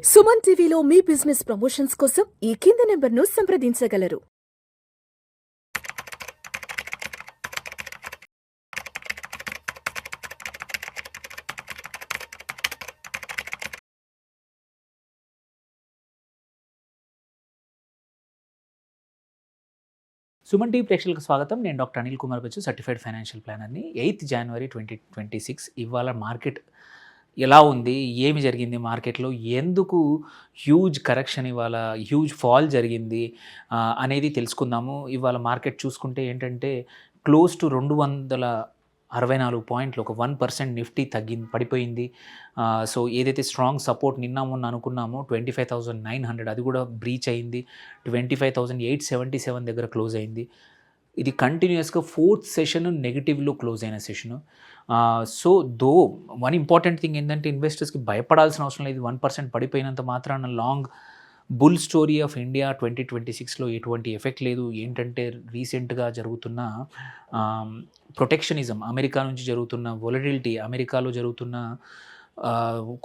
సుమన్ టీవీలో మీ business promotions కోసం ఈ కింది నెంబర్ను సంప్రదించగలరు. సుమన్ టీవీ ప్రేక్షకులకు స్వాగతం. నేను doctor Anil Kumar Bachchu, certified financial ప్లానర్ని. 8th January 2026 ఇవాళ మార్కెట్ ఎలా ఉంది, ఏమి జరిగింది మార్కెట్లో, ఎందుకు హ్యూజ్ కరెక్షన్, ఇవాళ హ్యూజ్ ఫాల్ జరిగింది అనేది తెలుసుకుందాము. ఇవాళ మార్కెట్ చూసుకుంటే ఏంటంటే క్లోజ్ టు 264 పాయింట్లు, ఒక 1% నిఫ్టీ పడిపోయింది. సో ఏదైతే స్ట్రాంగ్ సపోర్ట్ నిన్న మొన్న అనుకున్నామో 25,900 అది కూడా బ్రీచ్ అయింది. 25,877 దగ్గర క్లోజ్ అయింది. ఇది కంటిన్యూస్గా 4th సెషన్ నెగిటివ్లో క్లోజ్ అయిన session. So one important thing ఏంటంటే ఇన్వెస్టర్స్కి భయపడాల్సిన అవసరం లేదు. 1% పడిపోయినంత మాత్రాన long bull story of India 2026లో ఎటువంటి ఎఫెక్ట్ లేదు. ఏంటంటే రీసెంట్గా జరుగుతున్న ప్రొటెక్షనిజం, అమెరికా నుంచి జరుగుతున్న వొలటిలిటీ, అమెరికాలో జరుగుతున్న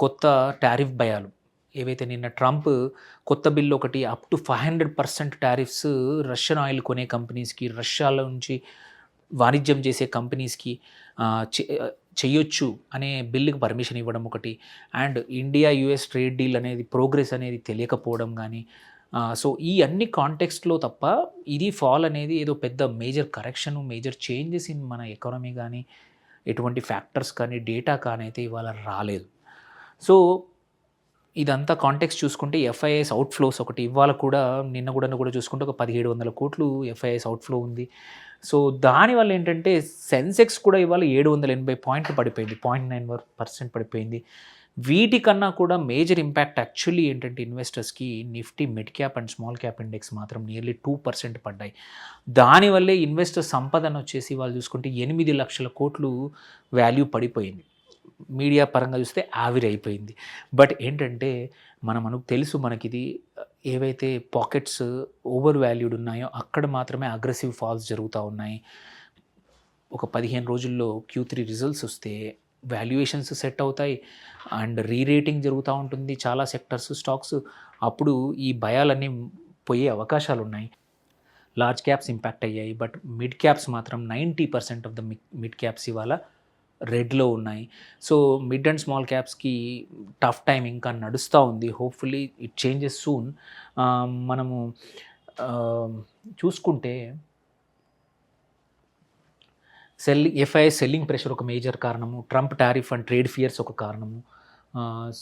కొత్త టారిఫ్ భయాలు, ఏవైతే నిన్న ట్రంప్ కొత్త బిల్లు ఒకటి up to 500% tariffs Russian oil కొనే కంపెనీస్కి, రష్యాలో నుంచి వాణిజ్యం చేసే కంపెనీస్కి చేయొచ్చు అనే బిల్లుకి పర్మిషన్ ఇవ్వడం ఒకటి, and India US trade deal అనేది ప్రోగ్రెస్ అనేది తెలియకపోవడం కానీ. సో ఈ అన్ని కాంటెక్స్ట్లో తప్ప ఇది ఫాల్ అనేది ఏదో పెద్ద major correction, major changes in మన ఎకానమీ కానీ ఎటువంటి ఫ్యాక్టర్స్ కానీ డేటా కానీ అయితే ఇవాళ రాలేదు. సో ఇదంతా కాంటెక్స్ట్ చూసుకుంటే ఎఫ్ఐఎస్ అవుట్ఫ్లోస్ ఒకటి ఇవాళ కూడా నిన్న కూడా చూసుకుంటే ఒక 1,700 కోట్లు ఎఫ్ఐఎస్ అవుట్ఫ్లో ఉంది. సో దానివల్ల ఏంటంటే సెన్సెక్స్ కూడా ఇవాళ 780 పాయింట్లు పడిపోయింది, 0.91% పడిపోయింది. వీటికన్నా కూడా మేజర్ ఇంపాక్ట్ యాక్చువల్లీ ఏంటంటే ఇన్వెస్టర్స్కి Nifty mid cap and small cap index మాత్రం నియర్లీ 2% పడ్డాయి. దానివల్లే ఇన్వెస్టర్ సంపదన వచ్చేసి వాళ్ళు చూసుకుంటే 8 లక్షల కోట్లు వాల్యూ పడిపోయింది. మీడియా పరంగా చూస్తే ఆవిరి అయిపోయింది. బట్ ఏంటంటే మనకు తెలుసు, మనకిది ఏవైతే పాకెట్స్ ఓవర్ వాల్యూడ్ ఉన్నాయో అక్కడ మాత్రమే అగ్రెసివ్ ఫాల్స్ జరుగుతూ ఉన్నాయి. ఒక 15 రోజుల్లో Q3 రిజల్ట్స్ వస్తే వాల్యుయేషన్స్ సెట్ అవుతాయి అండ్ రీరేటింగ్ జరుగుతూ ఉంటుంది చాలా సెక్టర్స్, స్టాక్స్. అప్పుడు ఈ భయాలన్నీ పోయే అవకాశాలు ఉన్నాయి. లార్జ్ క్యాప్స్ ఇంపాక్ట్ అయ్యాయి, బట్ మిడ్ క్యాప్స్ మాత్రం 90% ఆఫ్ ద మిడ్ క్యాప్స్ ఇవాళ రెడ్లో ఉన్నాయి. సో మిడ్ అండ్ స్మాల్ క్యాప్స్కి టఫ్ టైం ఇంకా నడుస్తూ ఉంది. Hopefully it changes soon. మనము చూసుకుంటే ఎఫ్ఐఎస్ సెల్లింగ్ ప్రెషర్ ఒక మేజర్ కారణము, Trump tariff and trade fears ఒక కారణము.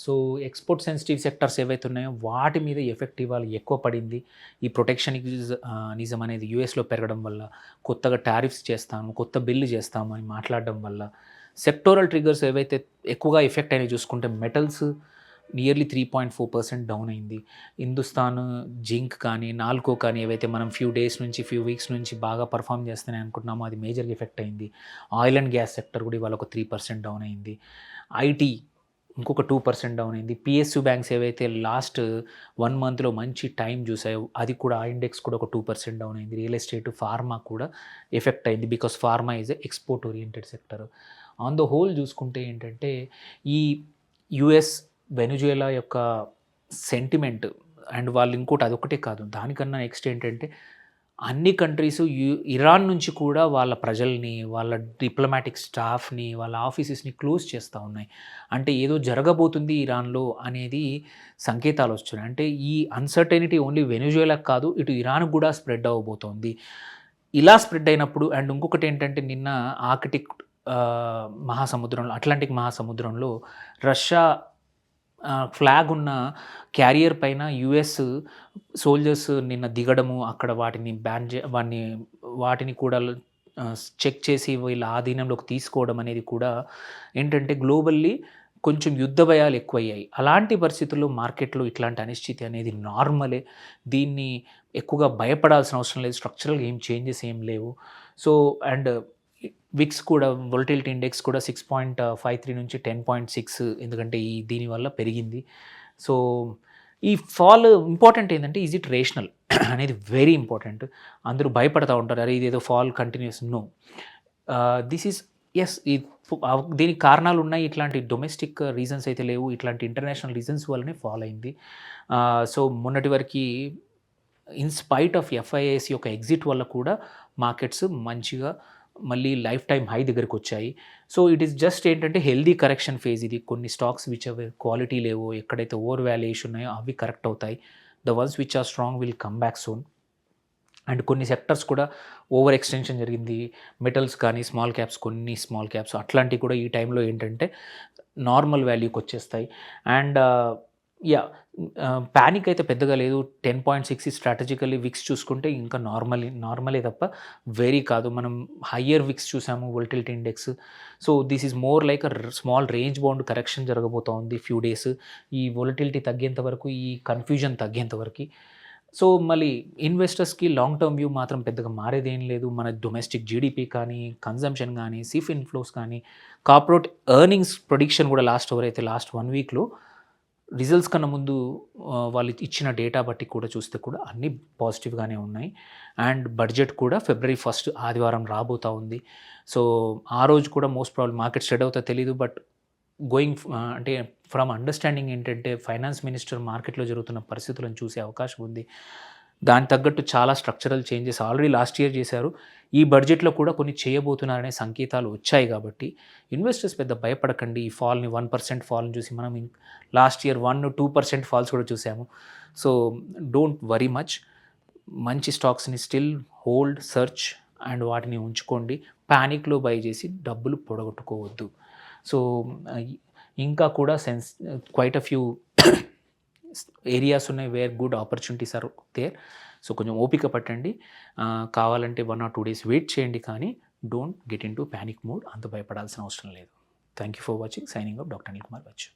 సో ఎక్స్పోర్ట్ సెన్సిటివ్ సెక్టర్స్ ఏవైతే ఉన్నాయో వాటి మీద ఎఫెక్ట్ ఇవాళ ఎక్కువ పడింది. ఈ ప్రొటెక్షనిజం అనేది యూఎస్లో పెరగడం వల్ల, కొత్తగా టారిఫ్స్ చేస్తాము, కొత్త బిల్లు చేస్తాము అని మాట్లాడడం వల్ల సెక్టోరల్ ట్రిగర్స్ ఏవైతే ఎక్కువగా ఎఫెక్ట్ అయినాయి చూసుకుంటే మెటల్స్ నియర్లీ 3.4% డౌన్ అయింది. హిందుస్థాన్ జింక్ కానీ నాల్కో కానీ ఏవైతే మనం ఫ్యూ వీక్స్ నుంచి బాగా పర్ఫామ్ చేస్తున్నాయి అనుకుంటున్నామో అది మేజర్గా ఎఫెక్ట్ అయింది. ఆయిల్ అండ్ గ్యాస్ సెక్టర్ కూడా ఇవాళ ఒక 3% డౌన్ అయింది. ఐటీ ఇంకొక 2% డౌన్ అయింది. పిఎస్యు బ్యాంక్స్ ఏవైతే లాస్ట్ 1 మంత్లో మంచి టైం చూసాయో అది కూడా, ఆ ఇండెక్స్ కూడా ఒక 2% డౌన్ అయింది. రియల్ ఎస్టేట్, ఫార్మా కూడా ఎఫెక్ట్ అయింది, because pharma is export oriented sector. On the whole చూసుకుంటే ఏంటంటే ఈ యుఎస్ వెనుజువేలా యొక్క సెంటిమెంట్ అండ్ వాళ్ళు ఇంకోటి అదొకటే కాదు, దానికన్నా నెక్స్ట్ ఏంటంటే అన్ని కంట్రీస్ ఇరాన్ నుంచి కూడా వాళ్ళ ప్రజల్ని, వాళ్ళ డిప్లొమాటిక్ స్టాఫ్ని, వాళ్ళ ఆఫీసెస్ని క్లోజ్ చేస్తూ ఉన్నాయి. అంటే ఏదో జరగబోతుంది ఇరాన్లో అనేది సంకేతాలు వస్తున్నాయి. అంటే ఈ అన్సర్టెనిటీ ఓన్లీ వెనుజువేలాకు కాదు, ఇటు ఇరాన్కు కూడా స్ప్రెడ్ అవ్వబోతోంది. ఇలా స్ప్రెడ్ అయినప్పుడు అండ్ ఇంకొకటి ఏంటంటే నిన్న ఆర్కిటిక్ మహాసముద్రంలో, అట్లాంటిక్ మహాసముద్రంలో రష్యా ఫ్లాగ్ ఉన్న క్యారియర్ పైన యుఎస్ సోల్జర్స్ నిన్న దిగడము, అక్కడ వాటిని వాటిని కూడా చెక్ చేసి వీళ్ళ ఆధీనంలోకి తీసుకోవడం అనేది కూడా ఏంటంటే గ్లోబల్లీ కొంచెం యుద్ధ భయాలు ఎక్కువయ్యాయి. అలాంటి పరిస్థితుల్లో మార్కెట్లో ఇట్లాంటి అనిశ్చితి అనేది నార్మలే. దీన్ని ఎక్కువగా భయపడాల్సిన అవసరం లేదు. స్ట్రక్చరల్గా ఏం చేంజెస్ ఏం లేవు. సో అండ్ విక్స్ కూడా, వొలటిలిటీ ఇండెక్స్ కూడా 6.53 నుంచి 10.6, ఎందుకంటే దీనివల్ల పెరిగింది. సో ఈ ఫాల్ ఇంపార్టెంట్ ఏంటంటే ఈజ్ ఇట్ రేషనల్ అనేది వెరీ ఇంపార్టెంట్. అందరూ భయపడతా ఉంటారు, అరే ఇదేదో fall continues. No, this is ఎస్ దీనికి కారణాలు ఉన్నాయి. ఇట్లాంటి డొమెస్టిక్ రీజన్స్ అయితే లేవు. ఇట్లాంటి ఇంటర్నేషనల్ రీజన్స్ వల్లనే ఫాల్ అయింది. సో మొన్నటి వరకు ఇన్ స్పైట్ ఆఫ్ ఎఫ్ఐఐసి యొక్క ఎగ్జిట్ వల్ల కూడా మార్కెట్స్ మంచిగా మళ్ళీ లైఫ్ టైమ్ హై దగ్గరికి వచ్చాయి. సో ఇట్ ఈస్ జస్ట్ ఏంటంటే హెల్దీ కరెక్షన్ ఫేజ్ ఇది. కొన్ని స్టాక్స్ విచ్ అవి క్వాలిటీ లేవో, ఎక్కడైతే ఓవర్ వాల్యుయేషన్ ఉన్నాయో అవి కరెక్ట్ అవుతాయి. The ones which are strong will come back soon. And కొన్ని సెక్టర్స్ కూడా ఓవర్ ఎక్స్టెన్షన్ జరిగింది. మెటల్స్ కానీ స్మాల్ క్యాప్స్, కొన్ని స్మాల్ క్యాప్స్ అట్లాంటివి కూడా ఈ టైంలో ఏంటంటే నార్మల్ వాల్యూకి వచ్చేస్తాయి. అండ్ ప్యానిక్ అయితే పెద్దగా లేదు. 10.6 స్ట్రాటజికల్లీ విక్స్ చూసుకుంటే ఇంకా నార్మలే తప్ప వెరీ కాదు. మనం హయ్యర్ విక్స్ చూసాము volatility index. So this is more like a small range bound correction జరగబోతోంది ఫ్యూ డేస్. ఈ వోలటిలిటీ తగ్గేంత వరకు, ఈ కన్ఫ్యూజన్ తగ్గేంత వరకు. సో మళ్ళీ ఇన్వెస్టర్స్కి లాంగ్ టర్మ్ వ్యూ మాత్రం పెద్దగా మారేదేం లేదు. మన డొమెస్టిక్ జీడిపి కానీ, కన్జంప్షన్ కానీ, సిఫ్ ఇన్ఫ్లోస్ కానీ, కార్పొరేట్ ఎర్నింగ్స్ ప్రొడిక్షన్ కూడా లాస్ట్ 1 వీక్లో రిజల్ట్స్ కన్నా ముందు వాళ్ళు ఇచ్చిన డేటా బట్టి కూడా చూస్తే కూడా అన్నీ పాజిటివ్గానే ఉన్నాయి. అండ్ బడ్జెట్ కూడా February 1 ఆదివారం రాబోతూ ఉంది. సో ఆ రోజు కూడా మోస్ట్ ప్రాబ్లమ్ మార్కెట్ స్టెడ్ అవుతా తెలీదు. బట్ అంటే ఫ్రమ్ అండర్స్టాండింగ్ ఏంటంటే ఫైనాన్స్ మినిస్టర్ మార్కెట్లో జరుగుతున్న పరిస్థితులను చూసే అవకాశం ఉంది. దానికి తగ్గట్టు చాలా structural changes already last year చేశారు. ఈ బడ్జెట్లో కూడా కొన్ని చేయబోతున్నారనే సంకేతాలు వచ్చాయి. కాబట్టి ఇన్వెస్టర్స్ పెద్ద భయపడకండి. ఈ ఫాల్ని 1% ఫాల్ని చూసి మనం లాస్ట్ ఇయర్ 1-2% ఫాల్స్ కూడా చూసాము. So don't worry much. మంచి స్టాక్స్ని స్టిల్ హోల్డ్, సెర్చ్ అండ్ వాటిని ఉంచుకోండి. ప్యానిక్లో బై చేసి డబ్బులు పొడగొట్టుకోవద్దు. సో ఇంకా కూడా క్వైట్ అ ఫ్యూ ఏరియాస్ ఉన్నాయి where good opportunities are there. So కొంచెం ఓపిక పట్టండి. కావాలంటే 1 or 2 days వెయిట్ చేయండి. కానీ don't get into panic mode. అంత భయపడాల్సిన అవసరం లేదు. Thank you for watching. Signing off doctor Anil Kumar Bachu.